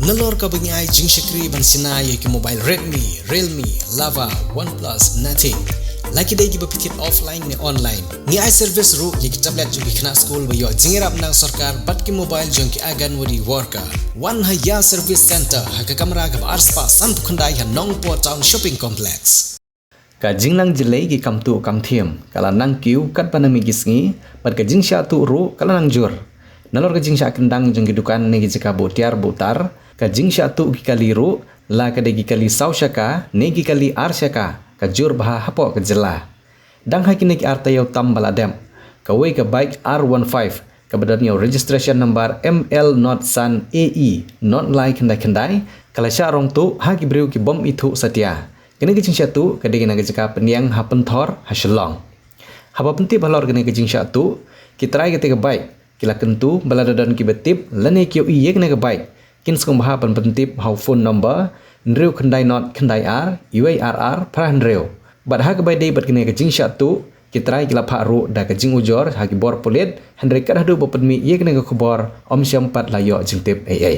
Nalor ka bengi ai jing shakri ban sinai ki mobile Redmi, Realme, Lava, OnePlus, Nothing. Laki dai ki bapitit offline ne online. Ni ai service ru ki tablet ju ki khna school bayo jingirap nang sarkar bat ki mobile jong ki agan wari worker. One Haya Service Center ha ka kamera ka arspa san khundai ha Nongpo Town Shopping Complex. Ka jinglang jilai ki kamtu kamthiam kala nang kiu kat panami gisngi pat ka jingsha tu ru kala nang jur. Nalor ka jingsha kendang jong ki dukan ne ki jika botiar botar ka jingsha tu ki kaliru la ka de ki kali saushaka ne ki kali arshaka ka jur baha hapo ka jela. Dang hakine ki arta yau tam baladem ka wei ka bike R15 ka badannya registration number ML not san AE not like kendai kala syarong tu ha ki breu ki bom itu satia. Kene ki jingsha tu ka de ki jika peniang ha penthor ha shelong. Haba penti balor kene ki jingsha tu ki try ke bike kila kentu baladadon ki betip lane ki iye kene ke bike kin skong baha pan pentip how phone number nreu kendai not kendai r UARR prahan reu bad ha ke bai dei bat kene ke jingsha tu ki try kila pharu da ke jing ujor ha ki bor polit hendrik kad hadu bopenmi iye kene ke khobor om syam pat layo jingtip ai